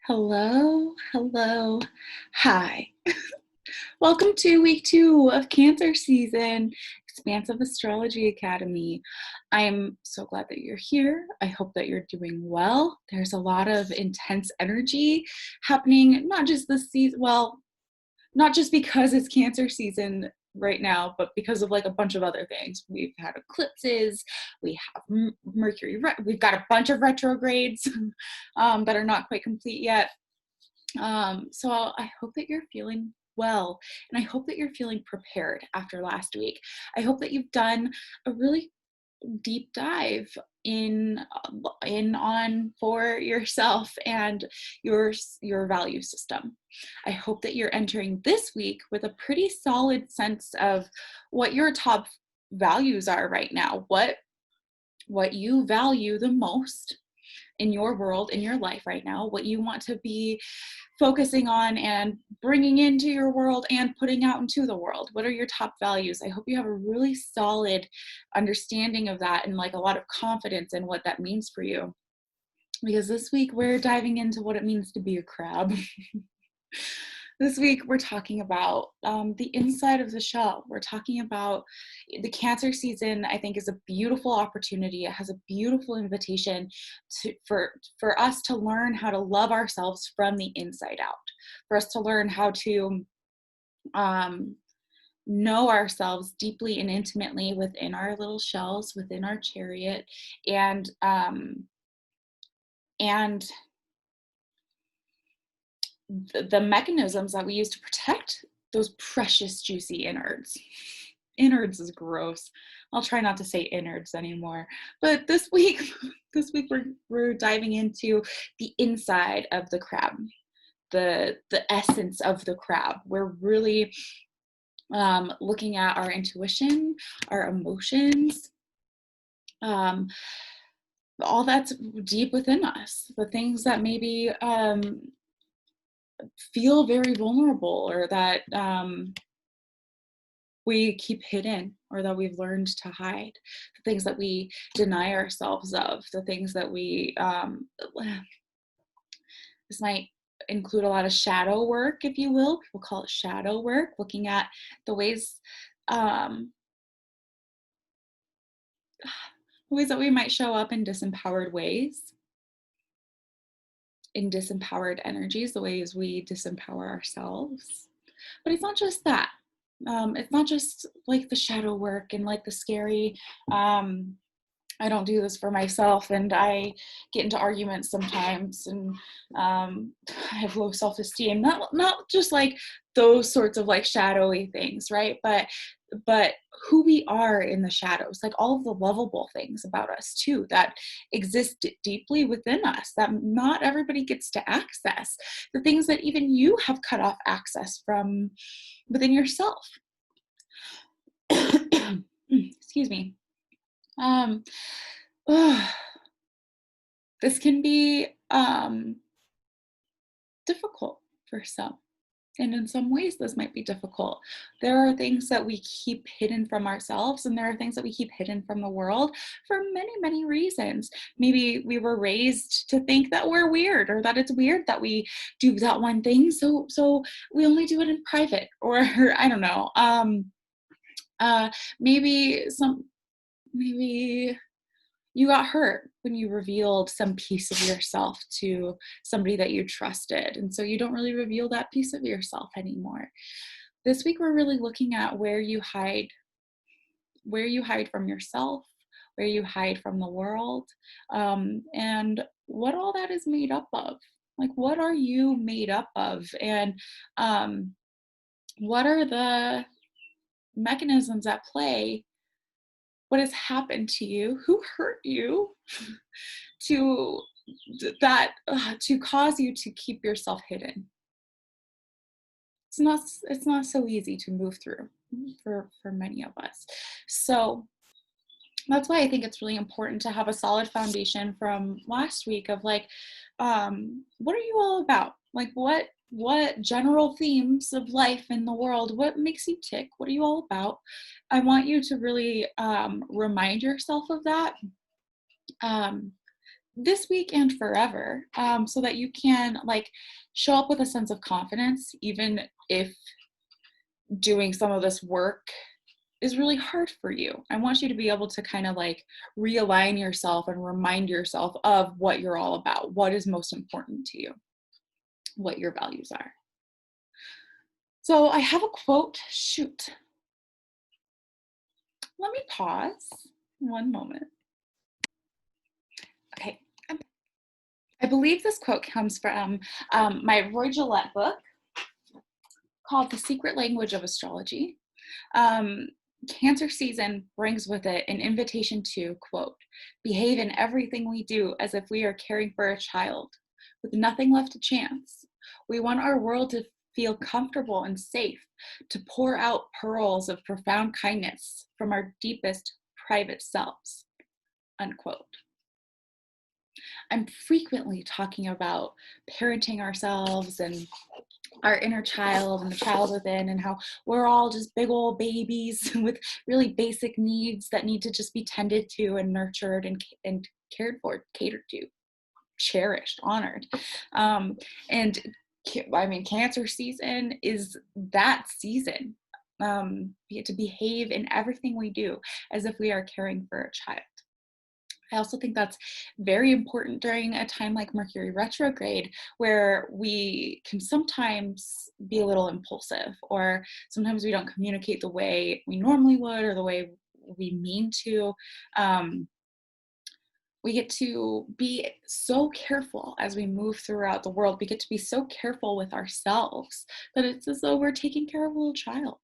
Hello, hello, hi. Welcome to week 2 of Cancer season, Expansive Astrology Academy. I am so glad that you're here. I hope that you're doing well. There's a lot of intense energy happening, not just this season, not just because it's Cancer season right now, but because of like a bunch of other things. We've had eclipses, we have Mercury, we've got a bunch of retrogrades that are not quite complete yet. So I hope that you're feeling well, and I hope that you're feeling prepared after last week. I hope that you've done a really deep dive on for yourself and your value system. I hope that you're entering this week with a pretty solid sense of what your top values are right now, what you value the most in your world, in your life right now, what you want to be focusing on and bringing into your world and putting out into the world. What are your top values? I hope you have a really solid understanding of that and like a lot of confidence in what that means for you. Because this week we're diving into what it means to be a crab. This week, we're talking about the inside of the shell. We're talking about the Cancer season. I think is a beautiful opportunity. It has a beautiful invitation for us to learn how to love ourselves from the inside out, for us to learn how to know ourselves deeply and intimately within our little shells, within our chariot, and the mechanisms that we use to protect those precious juicy innards. Innards is gross. I'll try not to say innards anymore. But this week we're diving into the inside of the crab, the essence of the crab. We're really looking at our intuition, our emotions, all that's deep within us, the things that maybe feel very vulnerable, or that we keep hidden, or that we've learned to hide, the things that we deny ourselves of, the things that we this might include a lot of shadow work, if you will. People call it shadow work, looking at the ways that we might show up in disempowered ways, in disempowered energies, the ways we disempower ourselves. But it's not just that. It's not just like the shadow work and like the scary, I don't do this for myself, and I get into arguments sometimes, and I have low self-esteem. Not just like those sorts of like shadowy things, right? But who we are in the shadows, like all of the lovable things about us too, that exist deeply within us, that not everybody gets to access, the things that even you have cut off access from within yourself. Excuse me. This can be difficult for some. And in some ways, this might be difficult. There are things that we keep hidden from ourselves, and there are things that we keep hidden from the world for many, many reasons. Maybe we were raised to think that we're weird, or that it's weird that we do that one thing, so we only do it in private, or I don't know. Maybe you got hurt when you revealed some piece of yourself to somebody that you trusted, and so you don't really reveal that piece of yourself anymore. This week we're really looking at where you hide from yourself, where you hide from the world, and what all that is made up of. Like, what are you made up of, and what are the mechanisms at play? What has happened to you? Who hurt you to cause you to keep yourself hidden? It's not so easy to move through for many of us. So that's why I think it's really important to have a solid foundation from last week of like, what are you all about? Like, what general themes of life in the world, what makes you tick? What are you all about? I want you to really remind yourself of that. this week and forever, so that you can like show up with a sense of confidence, even if doing some of this work is really hard for you. I want you to be able to kind of like realign yourself and remind yourself of what you're all about, what is most important to you, what your values are. So I have a quote. Shoot. Let me pause one moment. Okay. I believe this quote comes from my Roy Gillette book called The Secret Language of Astrology. Um, Cancer season brings with it an invitation to, quote, behave in everything we do as if we are caring for a child, with nothing left to chance. We want our world to feel comfortable and safe, to pour out pearls of profound kindness from our deepest private selves, unquote. I'm frequently talking about parenting ourselves and our inner child and the child within, and how we're all just big old babies with really basic needs that need to just be tended to and nurtured and cared for, catered to, cherished, honored. And I mean, cancer season is that season. We get to behave in everything we do as if we are caring for a child. I also think that's very important during a time like Mercury retrograde, where we can sometimes be a little impulsive, or sometimes we don't communicate the way we normally would or the way we mean to. Um, we get to be so careful as we move throughout the world. We get to be so careful with ourselves that it's as though we're taking care of a little child.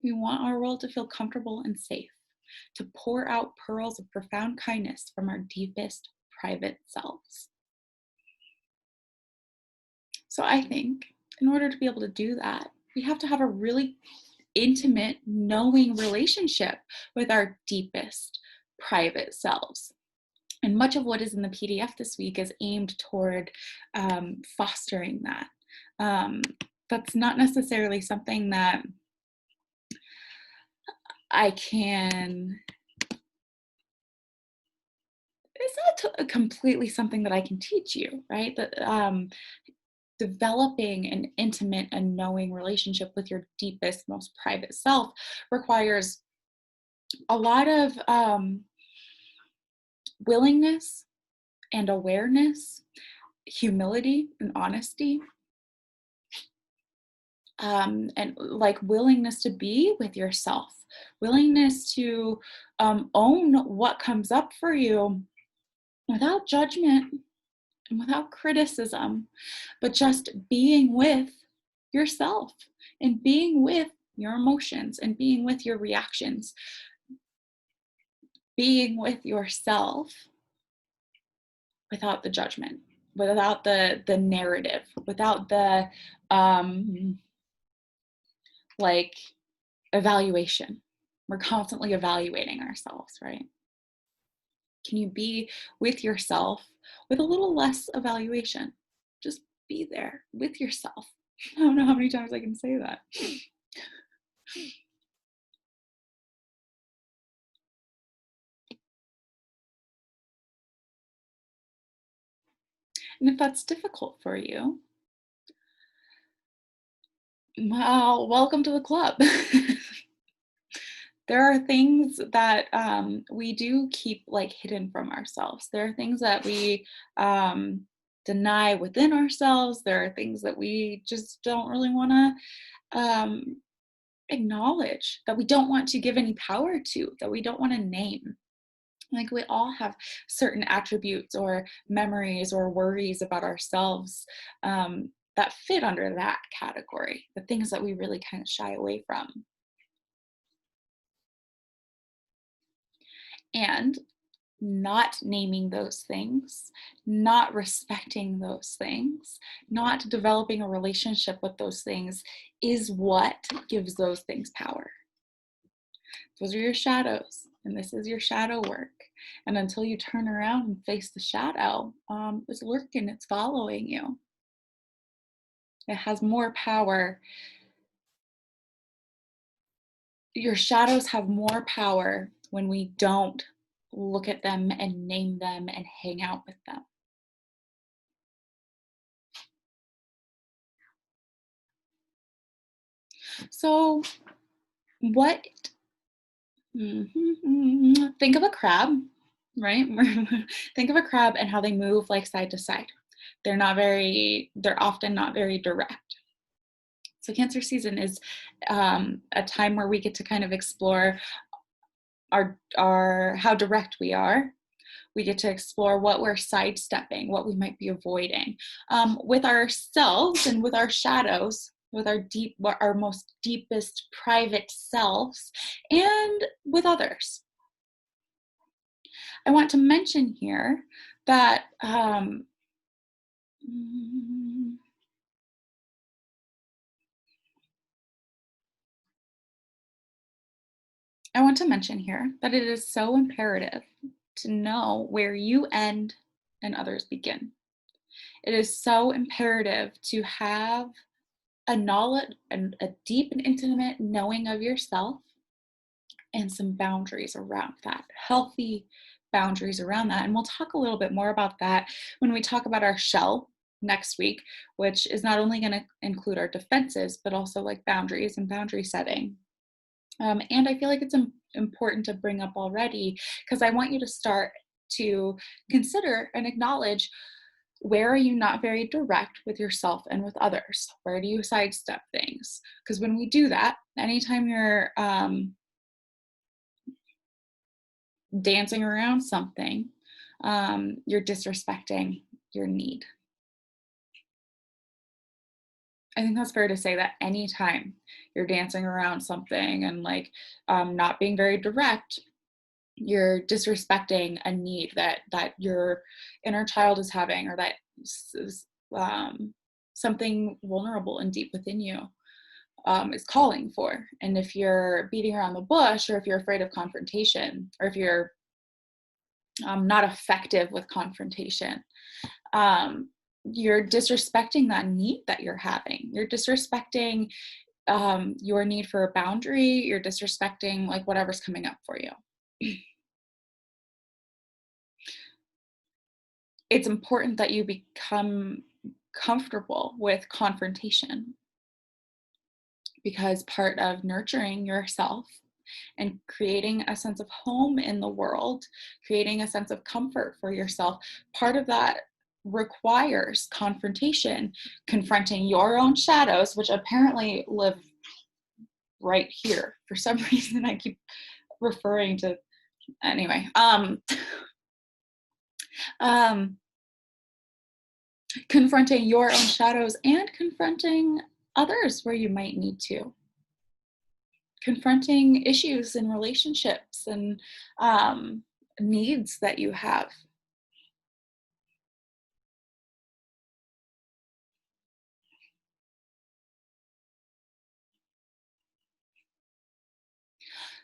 We want our world to feel comfortable and safe, to pour out pearls of profound kindness from our deepest private selves. So I think in order to be able to do that, we have to have a really intimate, knowing relationship with our deepest private selves. And much of what is in the PDF this week is aimed toward fostering that. That's not necessarily something that I can, it's not completely something that I can teach you, right? That developing an intimate and knowing relationship with your deepest, most private self requires a lot of willingness and awareness, humility and honesty, and like willingness to be with yourself, willingness to own what comes up for you without judgment and without criticism, but just being with yourself and being with your emotions and being with your reactions, being with yourself without the judgment, without the narrative, without the like evaluation. We're constantly evaluating ourselves, right? Can you be with yourself with a little less evaluation? Just be there with yourself. I don't know how many times I can say that. And if that's difficult for you, well, welcome to the club. There are things that we do keep like hidden from ourselves. There are things that we deny within ourselves. There are things that we just don't really want to acknowledge, that we don't want to give any power to, that we don't want to name. Like we all have certain attributes or memories or worries about ourselves that fit under that category, the things that we really kind of shy away from. And not naming those things, not respecting those things, not developing a relationship with those things is what gives those things power. Those are your shadows, and this is your shadow work. And until you turn around and face the shadow, it's lurking, it's following you. It has more power. Your shadows have more power when we don't look at them and name them and hang out with them. So, what think of a crab, right? Think of a crab and how they move like side to side. They're often not very direct. So, Cancer season is a time where we get to kind of explore our how direct we are. We get to explore what we're sidestepping, what we might be avoiding, with ourselves and with our shadows, with our most deepest private selves, and with others. I want to mention here that I want to mention here that it is so imperative to know where you end and others begin. It is so imperative to have a knowledge and a deep and intimate knowing of yourself and some boundaries around that, healthy boundaries around that. And we'll talk a little bit more about that when we talk about our shell next week, which is not only going to include our defenses, but also like boundaries and boundary setting. And I feel like it's important to bring up already because I want you to start to consider and acknowledge, where are you not very direct with yourself and with others? Where do you sidestep things? Because when we do that, anytime you're dancing around something, you're disrespecting your need. I think that's fair to say that anytime you're dancing around something and like not being very direct, you're disrespecting a need that your inner child is having, or that is, something vulnerable and deep within you is calling for. And if you're beating around the bush, or if you're afraid of confrontation, or if you're not effective with confrontation, you're disrespecting that need that you're having. You're disrespecting your need for a boundary. You're disrespecting like whatever's coming up for you. It's important that you become comfortable with confrontation, because part of nurturing yourself and creating a sense of home in the world, creating a sense of comfort for yourself, part of that requires confrontation, confronting your own shadows, which apparently live right here. For some reason, I keep referring to, anyway, confronting your own shadows and confronting others where you might need to. Confronting issues in relationships and needs that you have.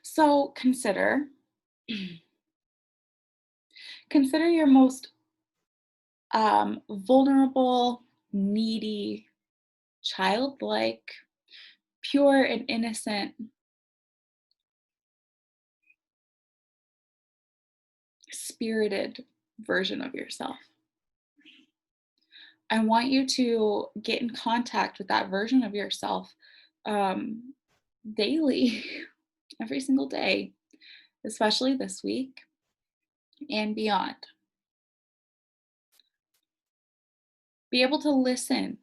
So consider your most vulnerable, needy, childlike, pure and innocent, spirited version of yourself. I want you to get in contact with that version of yourself daily, every single day, especially this week and beyond. Be able to listen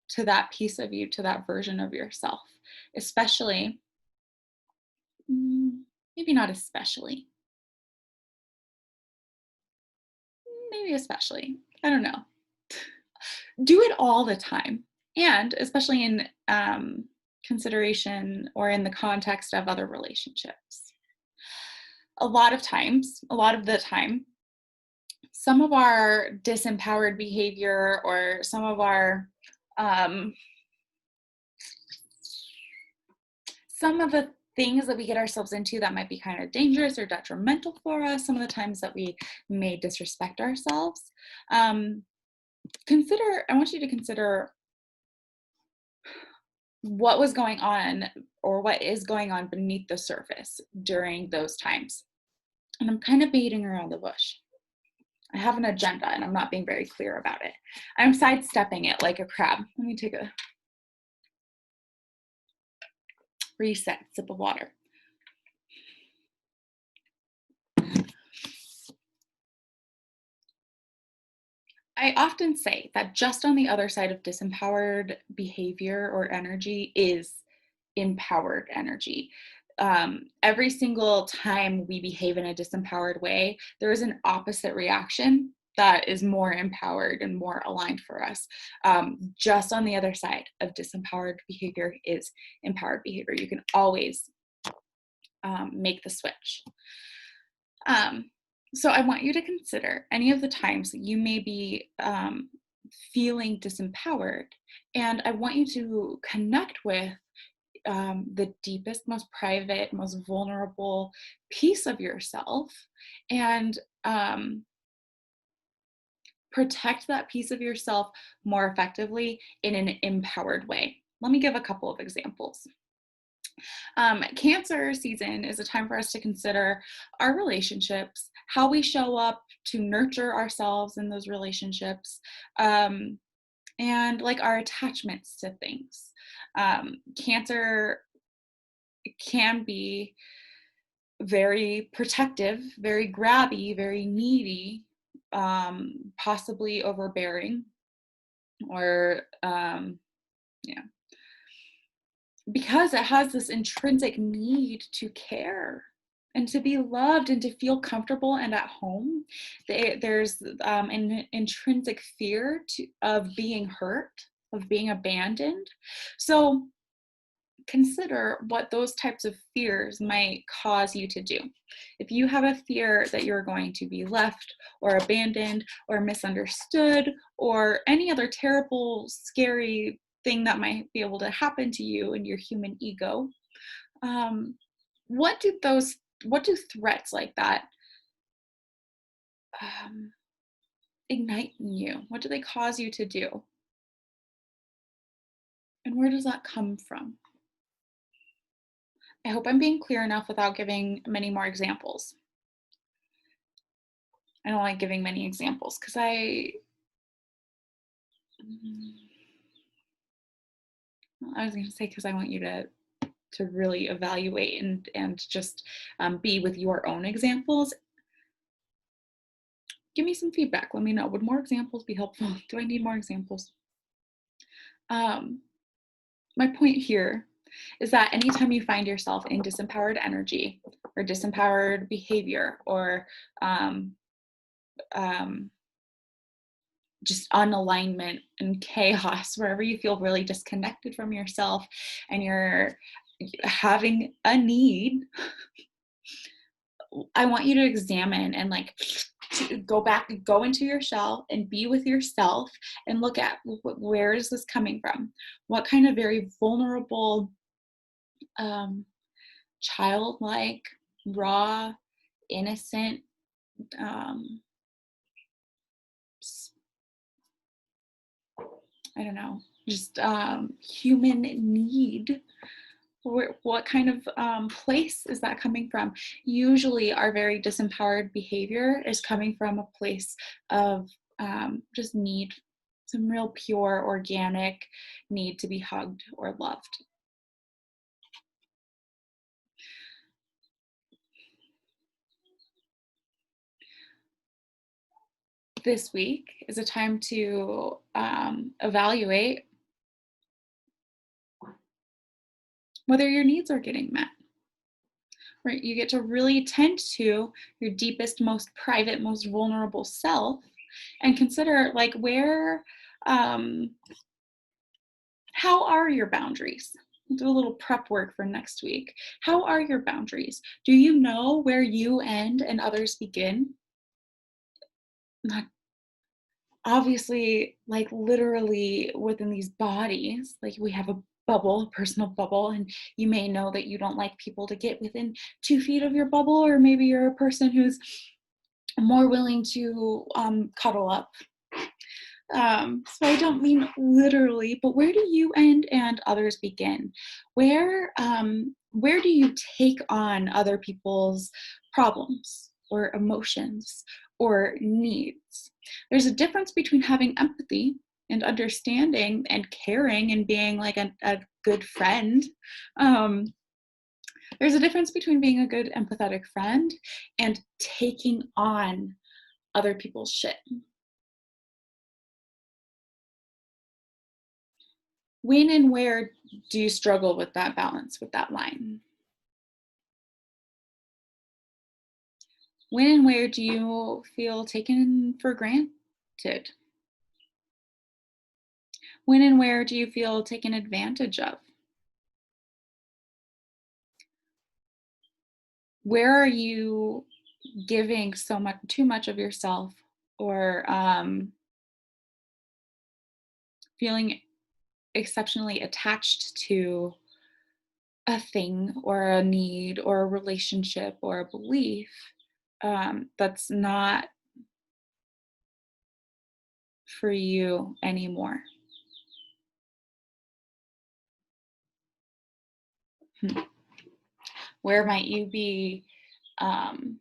to that piece of you, to that version of yourself, especially, maybe not especially, maybe especially, I don't know. Do it all the time. And especially in consideration or in the context of other relationships. A lot of the time, some of our disempowered behavior, or some of our some of the things that we get ourselves into that might be kind of dangerous or detrimental for us, some of the times that we may disrespect ourselves, I want you to consider what was going on, or what is going on beneath the surface during those times. And I'm kind of beating around the bush. I have an agenda and I'm not being very clear about it. I'm sidestepping it like a crab. Let me take a reset, sip of water. I often say that just on the other side of disempowered behavior or energy is empowered energy. Every single time we behave in a disempowered way, there is an opposite reaction that is more empowered and more aligned for us. Just on the other side of disempowered behavior is empowered behavior. You can always make the switch. So I want you to consider any of the times that you may be feeling disempowered, and I want you to connect with the deepest, most private, most vulnerable piece of yourself, and protect that piece of yourself more effectively in an empowered way. Let me give a couple of examples. Cancer season is a time for us to consider our relationships, how we show up to nurture ourselves in those relationships, and like our attachments to things. Cancer can be very protective, very grabby, very needy, possibly overbearing, or yeah, because it has this intrinsic need to care and to be loved and to feel comfortable and at home. There's an intrinsic fear of being hurt, of being abandoned. So consider what those types of fears might cause you to do. If you have a fear that you're going to be left or abandoned or misunderstood or any other terrible, scary thing that might be able to happen to you and your human ego, what do threats like that ignite in you? What do they cause you to do? And where does that come from? I hope I'm being clear enough without giving many more examples. I don't like giving many examples because I was going to say because I want you to really evaluate and just be with your own examples. Give me some feedback. Let me know. Would more examples be helpful? Do I need more examples? My point here is that anytime you find yourself in disempowered energy or disempowered behavior or just unalignment and chaos, wherever you feel really disconnected from yourself and you're having a need, I want you to examine and to go into your shell and be with yourself and look at where is this coming from? What kind of very vulnerable, childlike, raw, innocent, I don't know, just human need. What kind of place is that coming from? Usually our very disempowered behavior is coming from a place of just need, some real pure, organic need to be hugged or loved. This week is a time to evaluate whether your needs are getting met. Right? You get to really tend to your deepest, most private, most vulnerable self and consider how are your boundaries? We'll do a little prep work for next week. How are your boundaries? Do you know where you end and others begin? Not obviously, literally within these bodies, we have a bubble, a personal bubble, and you may know that you don't like people to get within 2 feet of your bubble, or maybe you're a person who's more willing to cuddle up. So I don't mean literally, but where do you end and others begin? Where do you take on other people's problems, or emotions or needs. There's a difference between having empathy and understanding and caring and being like a good friend. Um, there's a difference between being a good empathetic friend and taking on other people's shit. When and where do you struggle with that balance, with that line? When and where do you feel taken for granted? When and where do you feel taken advantage of? Where are you giving too much of yourself, or feeling exceptionally attached to a thing or a need or a relationship or a belief that's not for you anymore? Hmm. Where might you be um,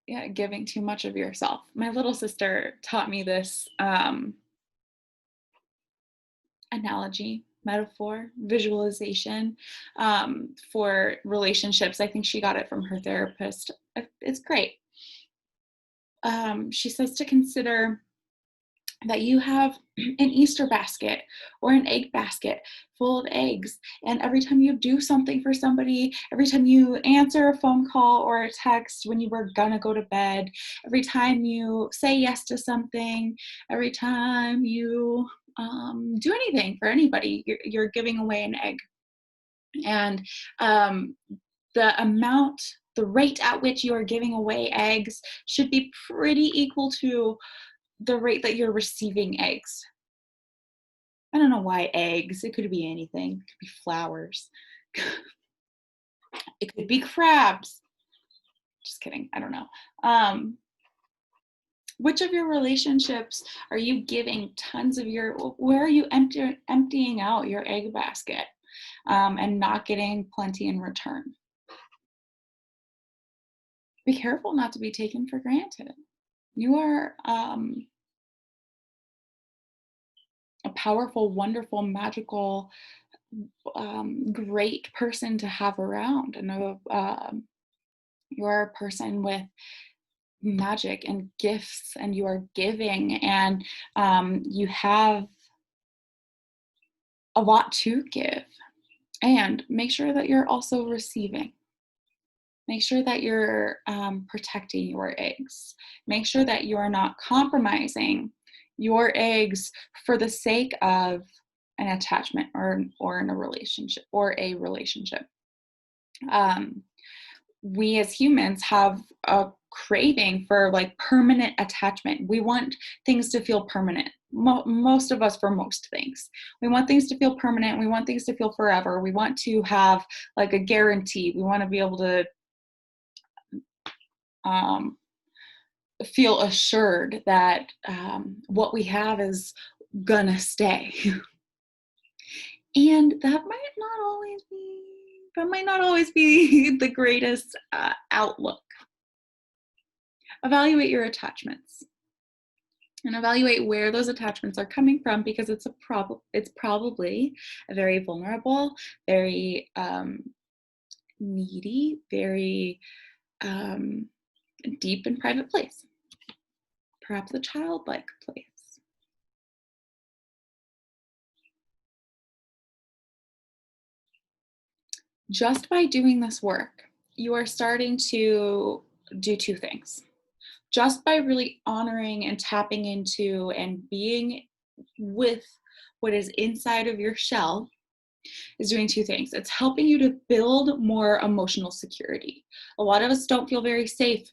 yeah, giving too much of yourself? My little sister taught me this analogy, metaphor, visualization for relationships. I think she got it from her therapist. It's great. She says to consider that you have an Easter basket or an egg basket full of eggs. And every time you do something for somebody, every time you answer a phone call or a text when you were gonna go to bed, every time you say yes to something, every time you do anything for anybody, you're giving away an egg. And um, the rate at which you are giving away eggs should be pretty equal to the rate that you're receiving eggs. I don't know why eggs. It could be anything. It could be flowers. It could be crabs. Just kidding. I don't know. Which of your relationships are you giving tons of where are you emptying out your egg basket and not getting plenty in return? Be careful not to be taken for granted. You are a powerful, wonderful, magical, great person to have around, and you're a person with magic and gifts, and you are giving, and you have a lot to give. And make sure that you're also receiving. Make sure that you're protecting your eggs. Make sure that you're not compromising your eggs for the sake of an attachment or in a relationship or a relationship. We as humans have a craving for like permanent attachment. We want things to feel permanent. Most of us, for most things, we want things to feel permanent. We want things to feel forever. We want to have like a guarantee. We want to be able to um, feel assured that what we have is gonna stay. And that might not always be the greatest outlook. Evaluate your attachments and evaluate where those attachments are coming from, because it's probably a very vulnerable, very needy, very deep and private place, perhaps a childlike place. Just by doing this work, you are starting to do two things. Just by really honoring and tapping into and being with what is inside of your shell is doing two things. It's helping you to build more emotional security. A lot of us don't feel very safe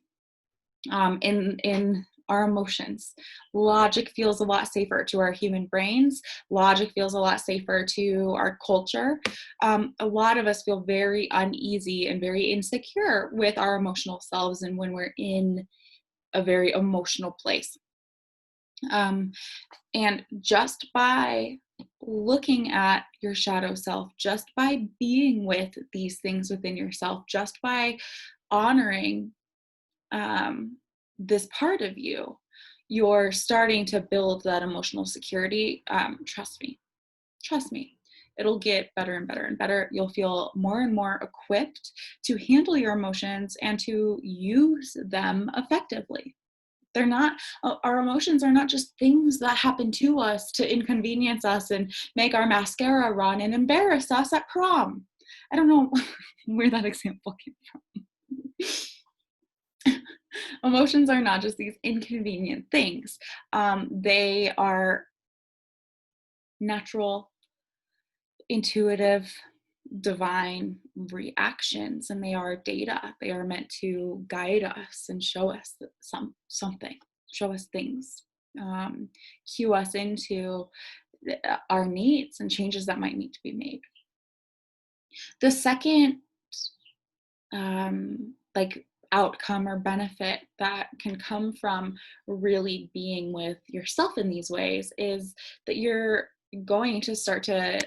in our emotions. Logic feels a lot safer to our human brains. Logic feels a lot safer to our culture. A lot of us feel very uneasy and very insecure with our emotional selves and when we're in a very emotional place. And just by looking at your shadow self, just by being with these things within yourself, just by honoring this part of you, you're starting to build that emotional security. Trust me, it'll get better and better and better. You'll feel more and more equipped to handle your emotions and to use them effectively. They're not, our emotions are not just things that happen to us to inconvenience us and make our mascara run and embarrass us at prom. I don't know where that example came from. Emotions are not just these inconvenient things. They are natural, intuitive, divine reactions, and they are data. They are meant to guide us and show us something, show us things, cue us into our needs and changes that might need to be made. The second like outcome or benefit that can come from really being with yourself in these ways is that you're going to start to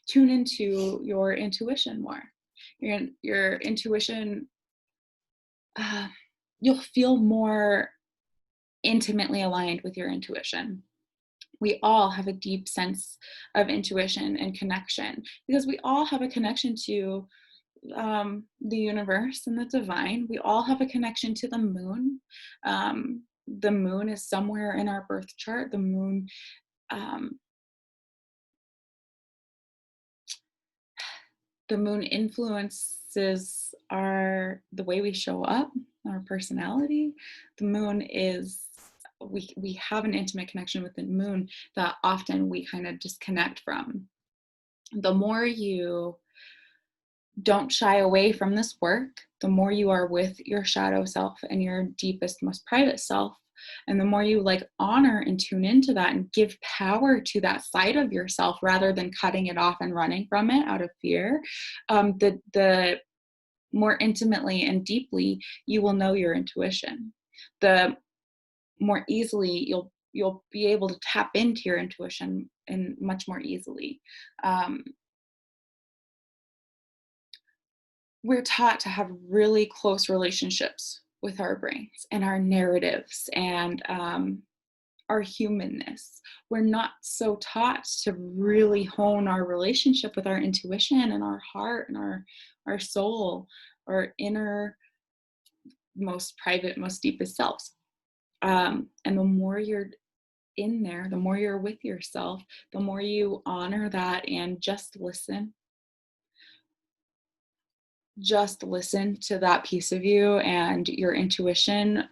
tune into your intuition more. Your intuition, you'll feel more intimately aligned with your intuition. We all have a deep sense of intuition and connection because we all have a connection to the universe and the divine. We all have a connection to the moon. The moon is somewhere in our birth chart. The moon influences the way we show up, our personality. The moon is, we have an intimate connection with the moon that often we kind of disconnect from. The more you don't shy away from this work, the more you are with your shadow self and your deepest, most private self, and the more you honor and tune into that and give power to that side of yourself rather than cutting it off and running from it out of fear, the more intimately and deeply you will know your intuition. The more easily you'll be able to tap into your intuition and much more easily. We're taught to have really close relationships with our brains and our narratives and our humanness. We're not so taught to really hone our relationship with our intuition and our heart and our soul, our inner, most private, most deepest selves. And the more you're in there, the more you're with yourself, the more you honor that and just listen to that piece of you and your intuition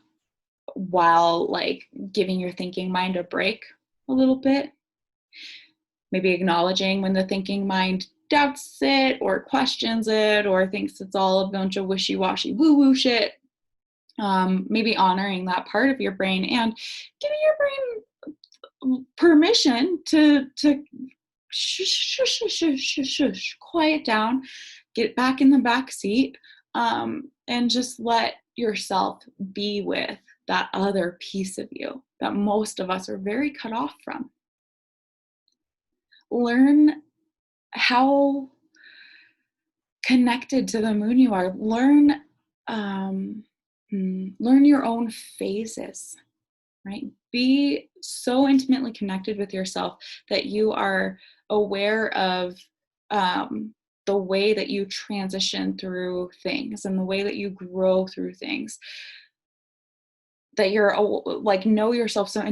while giving your thinking mind a break a little bit. Maybe acknowledging when the thinking mind doubts it or questions it or thinks it's all a bunch of wishy-washy woo-woo shit. Maybe honoring that part of your brain and giving your brain permission to shush, quiet down, get back in the back seat, and just let yourself be with that other piece of you that most of us are very cut off from. Learn how connected to the moon you are. Learn your own phases, right? Be so intimately connected with yourself that you are aware of the way that you transition through things and the way that you grow through things. That you're know yourself so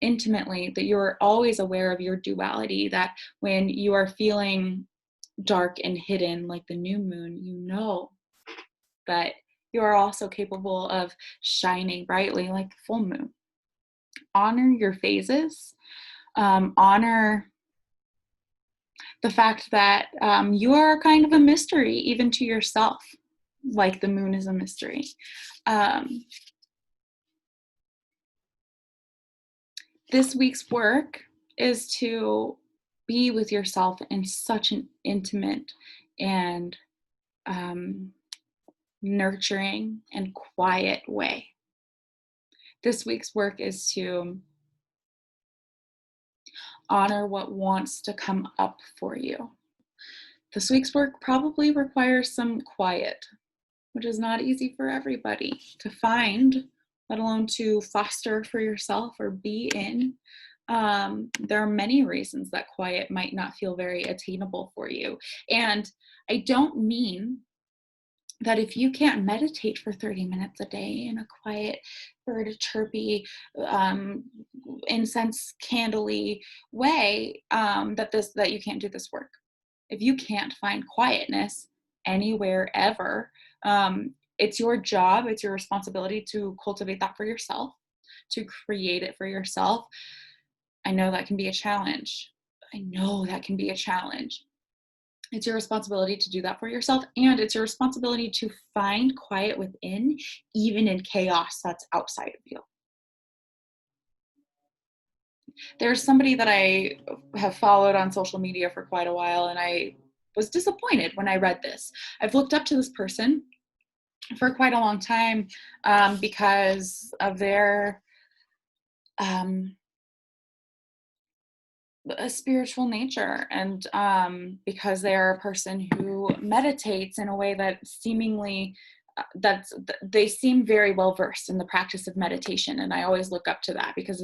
intimately that you're always aware of your duality, that when you are feeling dark and hidden like the new moon, you know that you are also capable of shining brightly like the full moon. Honor your phases. Honor the fact that you are kind of a mystery even to yourself, like the moon is a mystery. This week's work is to be with yourself in such an intimate and nurturing and quiet way. This week's work is to honor what wants to come up for you. This week's work probably requires some quiet. which is not easy for everybody to find, let alone to foster for yourself or be in. There are many reasons that quiet might not feel very attainable for you. And I don't mean that if you can't meditate for 30 minutes a day in a quiet, bird chirpy, um, incense candly way, that you can't do this work. If you can't find quietness anywhere ever, it's your job, it's your responsibility to cultivate that for yourself, to create it for yourself. I know that can be a challenge. I know that can be a challenge. It's your responsibility to do that for yourself, and it's your responsibility to find quiet within, even in chaos that's outside of you. There's somebody that I have followed on social media for quite a while, and I was disappointed when I read this. I've looked up to this person for quite a long time, because of their um, a spiritual nature, and because they are a person who meditates in a way that seemingly they seem very well versed in the practice of meditation, and I always look up to that because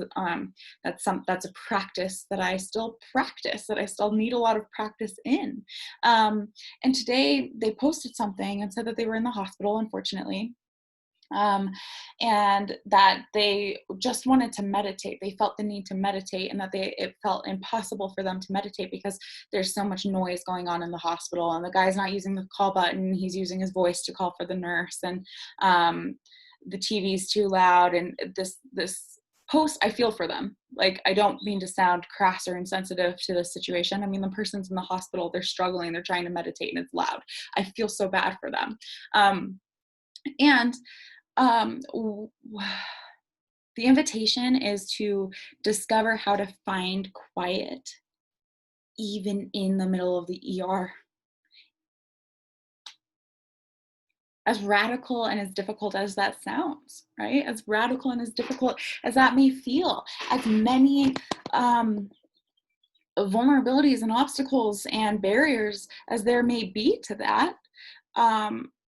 that's a practice that I still practice, that I still need a lot of practice in. And today they posted something and said that they were in the hospital, unfortunately, um, and that they just wanted to meditate. They felt the need to meditate, and that it felt impossible for them to meditate because there's so much noise going on in the hospital, and the guy's not using the call button, he's using his voice to call for the nurse, and the TV's too loud. And this post, I feel for them. Like, I don't mean to sound crass or insensitive to this situation. I mean, the person's in the hospital, they're struggling, they're trying to meditate, and it's loud. I feel so bad for them. And um, the invitation is to discover how to find quiet even in the middle of the ER. As radical and as difficult as that sounds, right? As radical and as difficult as that may feel, as many vulnerabilities and obstacles and barriers as there may be to that,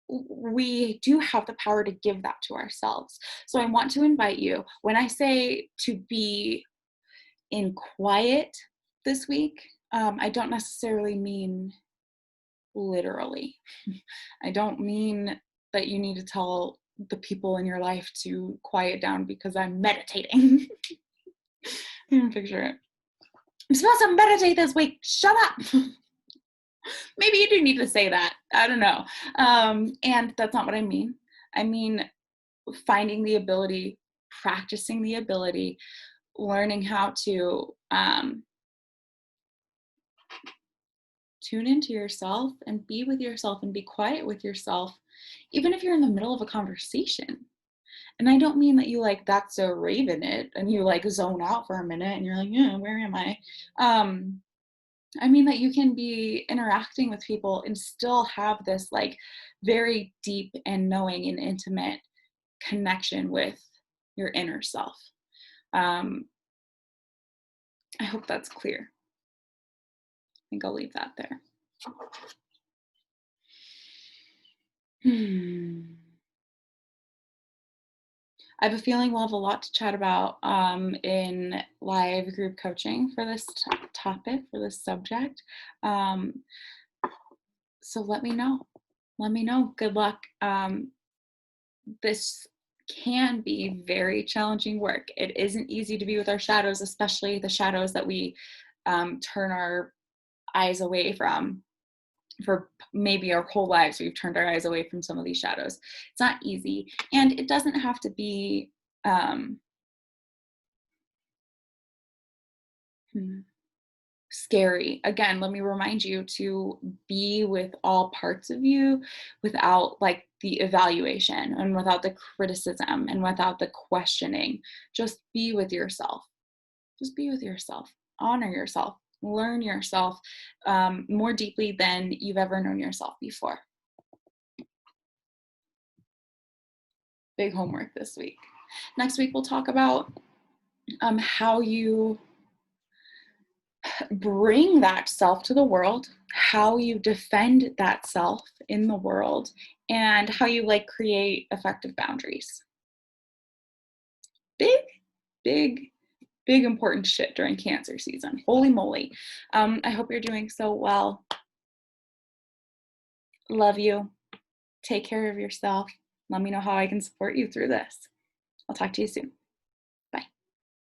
we do have the power to give that to ourselves. So I want to invite you, when I say to be in quiet this week, I don't necessarily mean literally. I don't mean that you need to tell the people in your life to quiet down because I'm meditating. You can picture it. I'm supposed to meditate this week. Shut up. Maybe you do need to say that. I don't know. And that's not what I mean. I mean finding the ability, practicing the ability, learning how to tune into yourself and be with yourself and be quiet with yourself, even if you're in the middle of a conversation. And I don't mean that you like that's a raven it and you like zone out for a minute and you're like, yeah, where am I? I mean that you can be interacting with people and still have this like very deep and knowing and intimate connection with your inner self. I hope that's clear. I think I'll leave that there. I have a feeling we'll have a lot to chat about in live group coaching for this topic, for this subject. So let me know. Let me know. Good luck. This can be very challenging work. It isn't easy to be with our shadows, especially the shadows that we turn our eyes away from. For maybe our whole lives, we've turned our eyes away from some of these shadows. It's not easy, and it doesn't have to be scary. Again, let me remind you to be with all parts of you without like the evaluation and without the criticism and without the questioning. Just be with yourself. Just be with yourself. Honor yourself. Learn yourself more deeply than you've ever known yourself before. Big homework this week. Next week, we'll talk about how you bring that self to the world, how you defend that self in the world, and how you like create effective boundaries. Big, big, big important shit during Cancer season. Holy moly. I hope you're doing so well. Love you. Take care of yourself. Let me know how I can support you through this. I'll talk to you soon.